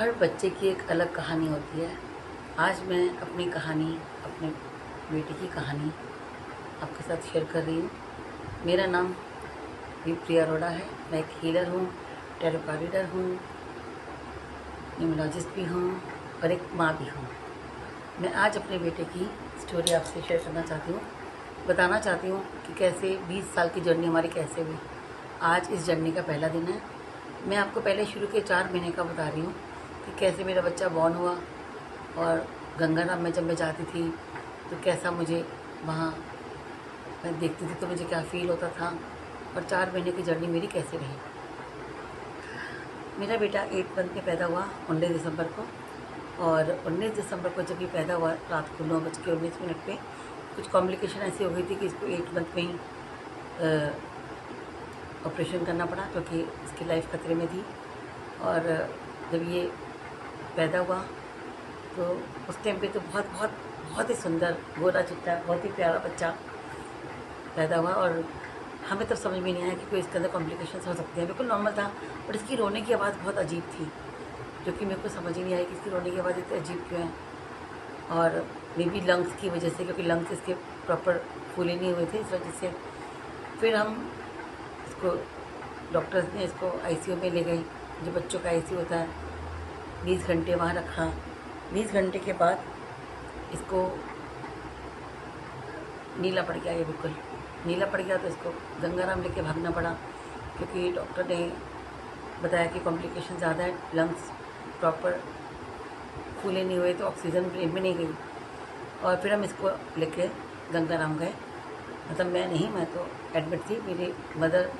हर बच्चे की एक अलग कहानी होती है। आज मैं अपनी कहानी, अपने बेटे की कहानी आपके साथ शेयर कर रही हूँ। मेरा नाम प्रिया अरोड़ा है। मैं एक हीलर हूँ, टैरो कार्ड रीडर हूँ, न्यूमरोलॉजिस्ट भी हूँ और एक माँ भी हूँ। मैं आज अपने बेटे की स्टोरी आपसे शेयर करना चाहती हूँ, बताना चाहती हूँ कि कैसे 20 साल की जर्नी हमारी कैसे हुई। आज इस जर्नी का पहला दिन है। मैं आपको पहले शुरू के 4 महीने का बता रही हूँ कि कैसे मेरा बच्चा बॉर्न हुआ और गंगाराम में जब मैं जाती थी तो कैसा मुझे वहाँ मैं देखती थी तो मुझे क्या फ़ील होता था और 4 महीने की जर्नी मेरी कैसे रही। मेरा बेटा 8 मंथ में पैदा हुआ 19 दिसंबर को, और 19 दिसंबर को जब ये पैदा हुआ रात को 9:19 पे कुछ कॉम्प्लिकेशन ऐसी हो गई थी कि इसको 8 मंथ में ही ऑपरेशन करना पड़ा क्योंकि इसकी लाइफ खतरे में थी। और जब ये पैदा हुआ तो उस टाइम पे तो बहुत बहुत बहुत ही सुंदर गोरा चिट्टा बहुत ही प्यारा बच्चा पैदा हुआ, और हमें तब समझ में नहीं आया कि कोई इसके अंदर कॉम्प्लिकेशंस हो सकते हैं। बिल्कुल नॉर्मल था, बट इसकी रोने की आवाज़ बहुत अजीब थी, जो कि मेरे को समझ ही नहीं आई कि इसकी रोने की आवाज़ इतनी अजीब क्यों है। और मे बी लंग्स की वजह से, क्योंकि लंग्स इसके प्रॉपर फूले नहीं हुए थे, इस वजह से फिर हम इसको डॉक्टर्स ने इसको आईसीयू में ले गई, जो बच्चों का आईसीयू होता है। 20 घंटे वहाँ रखा। 20 घंटे के बाद इसको नीला पड़ गया, ये बिल्कुल नीला पड़ गया, तो इसको गंगाराम लेके भागना पड़ा क्योंकि डॉक्टर ने बताया कि कॉम्प्लिकेशन ज़्यादा है, लंग्स प्रॉपर फूले नहीं हुए तो ऑक्सीजन ब्रेन में नहीं गई। और फिर हम इसको लेके गंगाराम गए। मतलब मैं नहीं, मैं तो एडमिट थी, मेरी मदर,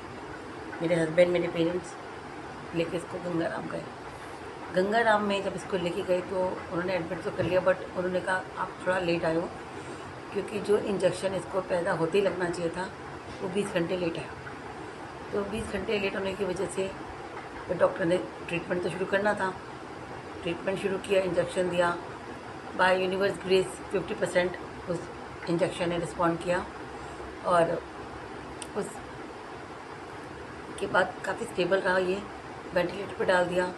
मेरे हस्बैंड, मेरे पेरेंट्स लेके इसको गंगाराम गए। गंगाराम में जब इसको लेके गए तो उन्होंने एडमिट तो कर लिया, बट उन्होंने कहा आप थोड़ा लेट आए हो, क्योंकि जो इंजेक्शन इसको पैदा होते ही लगना चाहिए था वो 20 घंटे लेट आया। तो 20 घंटे लेट होने की वजह से फिर डॉक्टर ने ट्रीटमेंट तो शुरू करना था। ट्रीटमेंट शुरू किया, इंजेक्शन दिया। बाय यूनिवर्स ग्रेस 50% उस इंजेक्शन ने रिस्पॉन्ड किया, और उस के बाद काफ़ी स्टेबल रहा। ये वेंटिलेटर पर डाल दिया।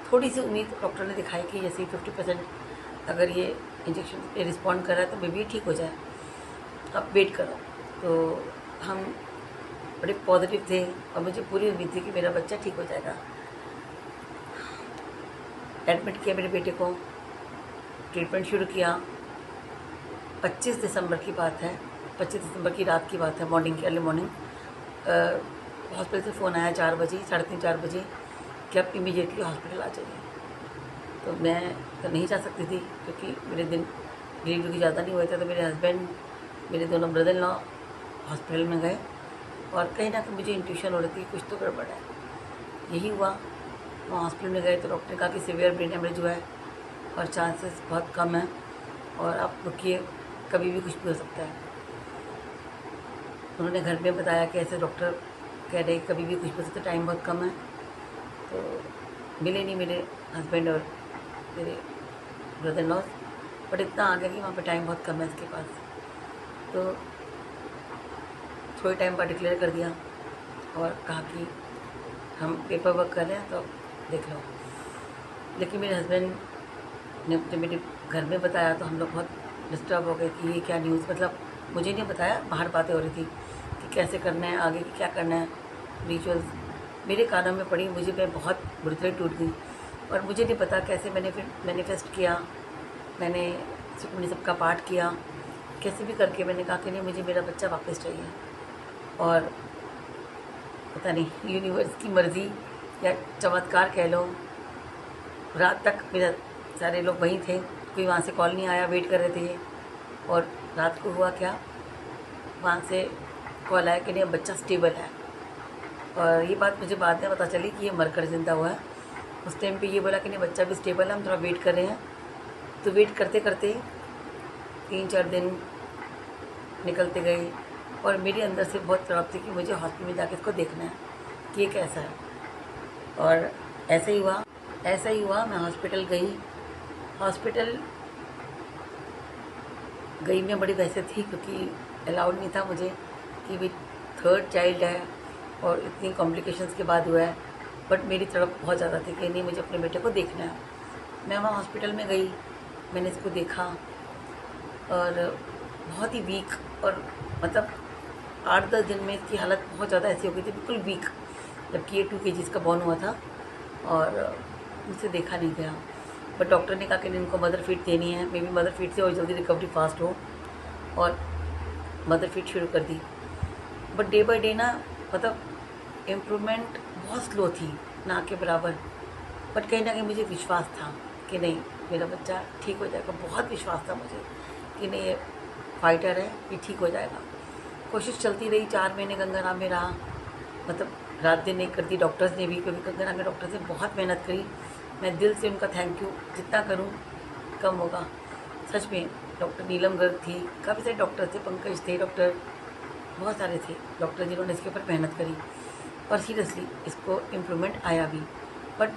थोड़ी सी उम्मीद डॉक्टर ने दिखाई कि जैसे 50% अगर ये इंजेक्शन पे रिस्पॉन्ड कर रहा है तो मे बी ठीक हो जाए, आप वेट करो। तो हम बड़े पॉजिटिव थे और मुझे पूरी उम्मीद थी कि मेरा बच्चा ठीक हो जाएगा। एडमिट किया मेरे बेटे को, ट्रीटमेंट शुरू किया। 25 दिसंबर की बात है, 25 दिसंबर की रात की बात है, मॉर्निंग की, अर्ली मॉर्निंग हॉस्पिटल से फ़ोन आया 4 बजे, 3:30-4 बजे कि आप इमीडिएटली हॉस्पिटल आ जाइए। तो मैं तो नहीं जा सकती थी क्योंकि मेरे दिन डिलीवरी ज़्यादा नहीं हुए थे। तो मेरे हस्बैंड, मेरे दोनों ब्रदर इन लॉ हॉस्पिटल में गए, और कहीं ना कहीं मुझे इंट्यूशन हो रही थी कुछ तो गड़बड़ है। यही हुआ। वहाँ हॉस्पिटल में गए तो डॉक्टर ने कहा कि सीवियर ब्रेन हेमरेज हुआ है और चांसेस बहुत कम है, और आप रुकिए, कभी भी कुछ भी हो सकता है। उन्होंने घर में बताया कि ऐसे डॉक्टर कह रहे कभी भी कुछ भी हो सकता है, टाइम बहुत कम है। तो मिले नहीं मेरे हस्बैंड और मेरे ब्रदर लॉस, बट इतना आ गया कि वहाँ पे टाइम बहुत कम है इसके पास। तो थोड़े टाइम बाद डिक्लेयर कर दिया और कहा कि हम पेपर वर्क कर रहे हैं तो देख लो। लेकिन मेरे हस्बैंड ने जब मेरे घर में बताया तो हम लोग बहुत डिस्टर्ब हो गए कि ये क्या न्यूज़, मतलब मुझे नहीं बताया, बाहर बातें हो रही थी कि कैसे करना है आगे, क्या करना है। रिचुअल्स मेरे कानों में पड़ी, मैं बहुत बुरी तरह टूट गई, और मुझे नहीं पता कैसे मैंने फिर मैनिफेस्ट किया। मैंने सुखमनी सबका पाठ किया, कैसे भी करके मैंने कहा कि नहीं, मुझे मेरा बच्चा वापस चाहिए। और पता नहीं यूनिवर्स की मर्ज़ी या चमत्कार कह लो, रात तक मेरा सारे लोग वहीं थे, कोई वहाँ से कॉल नहीं आया, वेट कर रहे थे ये। और रात को हुआ क्या, वहाँ से कॉल आया कि नहीं अब बच्चा स्टेबल है। और ये बात मुझे बाद में पता चली कि ये मरकर ज़िंदा हुआ है। उस टाइम पे ये बोला कि नहीं बच्चा भी स्टेबल है, हम थोड़ा वेट कर रहे हैं। तो वेट करते करते 3-4 दिन निकलते गए, और मेरे अंदर से बहुत तड़प थी कि मुझे हॉस्पिटल में जाके इसको देखना है कि ये कैसा है। और ऐसा ही हुआ। मैं हॉस्पिटल गई मैं बड़ी वैसे थी क्योंकि अलाउड नहीं था मुझे कि भी 3rd चाइल्ड है और इतनी कॉम्प्लिकेशंस के बाद हुआ है। बट मेरी तड़प बहुत ज़्यादा थी कि नहीं, मुझे अपने बेटे को देखना है। मैं वहाँ हॉस्पिटल में गई, मैंने इसको देखा और बहुत ही वीक, और मतलब 8-10 दिन में इसकी हालत बहुत ज़्यादा ऐसी हो गई थी, बिल्कुल वीक, जबकि ये 2 kg का बॉर्न हुआ था और मुझसे देखा नहीं गया। बट डॉक्टर ने कहा कि इनको मदर फीड देनी है, मे बी मदर फीड से और जल्दी रिकवरी फास्ट हो, और मदर फीड शुरू कर दी। बट डे बाय डे ना मतलब इम्प्रूवमेंट बहुत स्लो थी, ना के बराबर। बट कहीं ना कहीं मुझे विश्वास था कि नहीं, मेरा बच्चा ठीक हो जाएगा। बहुत विश्वास था मुझे कि नहीं, ये फाइटर है, ये ठीक हो जाएगा। कोशिश चलती रही, 4 महीने गंगाराम में रहा, मतलब रात दिन नहीं करती। डॉक्टर्स ने भी, क्योंकि गंगाराम में डॉक्टर्स ने बहुत मेहनत करी। मैं दिल से उनका थैंक यू जितना करूं कम होगा। सच में डॉक्टर नीलम गर्ग थी, काफ़ी सारे डॉक्टर थे, पंकज थे, डॉक्टर बहुत सारे थे डॉक्टर जिन्होंने इसके ऊपर मेहनत करी, और सीरियसली इसको इम्प्रूवमेंट आया भी। बट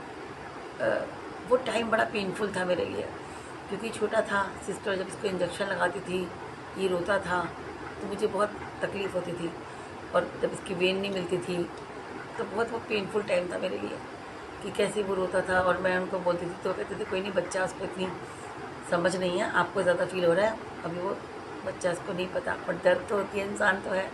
वो टाइम बड़ा पेनफुल था मेरे लिए, क्योंकि छोटा था। सिस्टर जब इसको इंजेक्शन लगाती थी, ये रोता था तो मुझे बहुत तकलीफ़ होती थी, और जब इसकी वेन नहीं मिलती थी तो बहुत वो पेनफुल टाइम था मेरे लिए कि कैसे वो रोता था। और मैं उनको बोलती थी तो कहते थे कोई नहीं, बच्चा, उसको इतनी समझ नहीं है, आपको ज़्यादा फील हो रहा है, अभी वो बच्चा, इसको नहीं पता, पर दर्द तो होती है, इंसान तो है।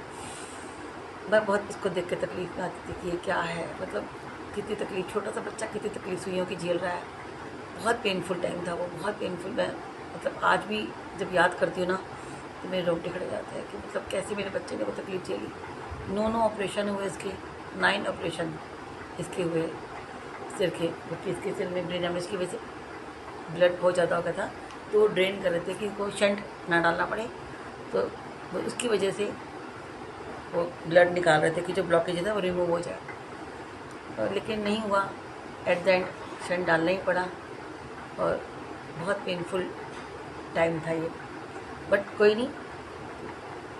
मैं बहुत इसको देख के तकलीफ में आती थी कि ये क्या है, मतलब कितनी तकलीफ़, छोटा सा बच्चा कितनी तकलीफ सुइयों की झेल रहा है। बहुत पेनफुल टाइम था वो, बहुत पेनफुल। मैं मतलब आज भी जब याद करती हूँ ना तो मेरे रोंगटे खड़े जाते हैं कि मतलब कैसे मेरे बच्चे ने वो तकलीफ़ झेली। 9 ऑपरेशन हुए इसके, 9 ऑपरेशन इसके हुए सिर के, क्योंकि इसके सिर में ब्रेन हेमरेज की वजह से ब्लड बहुत ज़्यादा हो गया था, तो ड्रेन कर रहे थे कि कोई शंट ना डालना पड़े, तो वो उसकी वजह से वो ब्लड निकाल रहे थे कि जो ब्लॉकेज था वो रिमूव हो जाए, लेकिन नहीं हुआ। एट द एंड शंट डालना ही पड़ा, और बहुत पेनफुल टाइम था ये। बट कोई नहीं,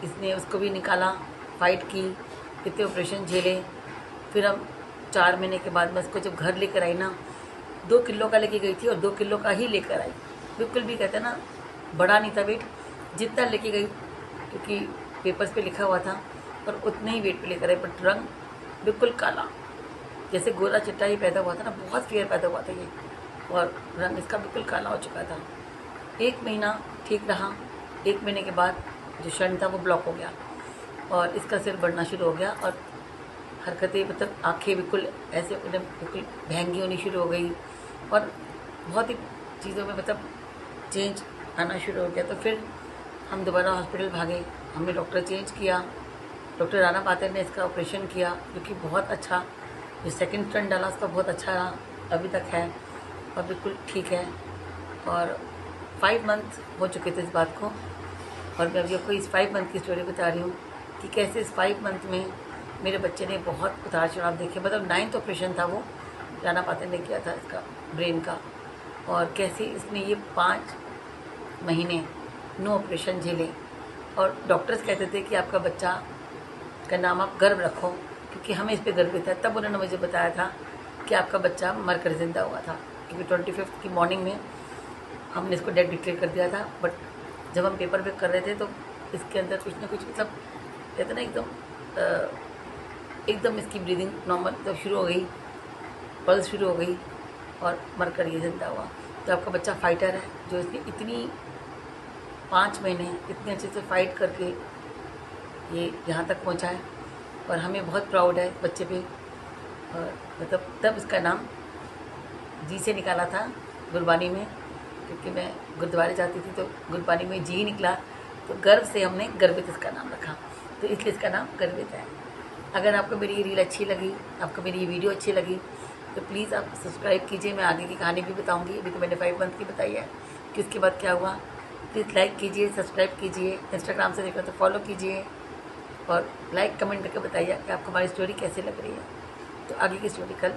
इसने उसको भी निकाला, फाइट की, कितने ऑपरेशन झेले। फिर हम 4 महीने के बाद मैं इसको जब घर लेकर आई ना, 2 किलो का लेके गई थी, और 2 किलो का ही लेकर आई। बिल्कुल भी कहते हैं ना, बड़ा नहीं था वेट, जितना लेके गई, क्योंकि पेपर्स पे लिखा हुआ था, और उतने ही वेट पे लेकर आई। बट रंग बिल्कुल काला, जैसे गोरा चिट्टा ही पैदा हुआ था ना, बहुत फेयर पैदा हुआ था ये, और रंग इसका बिल्कुल काला हो चुका था। 1 महीना ठीक रहा, 1 महीने के बाद जो शंट था वो ब्लॉक हो गया, और इसका सिर बढ़ना शुरू हो गया, और हरकतें, मतलब आँखें बिल्कुल ऐसे एकदम बिल्कुल भैंगी होनी शुरू हो गई, और बहुत ही चीज़ों में मतलब चेंज आना शुरू हो गया। तो फिर हम दोबारा हॉस्पिटल भागे, हमने डॉक्टर चेंज किया। डॉक्टर राना पातिर ने इसका ऑपरेशन किया, जो कि बहुत अच्छा, जो सेकंड स्टंट डाला उसका बहुत अच्छा रहा, अभी तक है और बिल्कुल ठीक है। और 5 मंथ हो चुके थे इस बात को, और मैं अभी आपको इस 5 मंथ की स्टोरी बता रही हूँ कि कैसे इस 5 मंथ में मेरे बच्चे ने बहुत उतार चढ़ाव देखे। मतलब 9th ऑपरेशन था वो, राना पातिर ने किया था इसका ब्रेन का, और कैसे इसने ये 5 महीने 9 ऑपरेशन झेले। और डॉक्टर्स कहते थे कि आपका बच्चा का नाम आप गर्व रखो, क्योंकि हमें इस पर गर्व था। तब उन्होंने मुझे बताया था कि आपका बच्चा मरकर ज़िंदा हुआ था, क्योंकि 25 की मॉर्निंग में हमने इसको डेड डिक्लेयर कर दिया था। बट जब हम पेपर वर्क कर रहे थे तो इसके अंदर कुछ ना कुछ, मतलब कहते ना एकदम इसकी ब्रीदिंग नॉर्मल जब शुरू हो गई, पल्स शुरू हो गई, और मरकर ये ज़िंदा हुआ। तो आपका बच्चा फाइटर है, जो इसने इतनी 5 महीने इतने अच्छे से फाइट करके ये यहाँ तक पहुँचा है, और हमें बहुत प्राउड है बच्चे पे। और मतलब तब इसका नाम जी से निकाला था गुरबानी में, क्योंकि मैं गुरुद्वारे जाती थी तो गुरबानी में जी निकला, तो गर्व से हमने गर्वित इसका नाम रखा, तो इसलिए इसका नाम गर्वित है। अगर आपको मेरी ये रील अच्छी लगी, आपको मेरी ये वीडियो अच्छी लगी, तो प्लीज़ आप सब्सक्राइब कीजिए। मैं आगे की कहानी भी बताऊंगी, अभी तो मैंने 5 मंथ की बताई है कि उसके बाद क्या हुआ। प्लीज़ लाइक कीजिए, सब्सक्राइब कीजिए, इंस्टाग्राम से देखो तो फॉलो कीजिए, और लाइक कमेंट करके बताइए कि आपको हमारी स्टोरी कैसी लग रही है। तो आगे की स्टोरी कल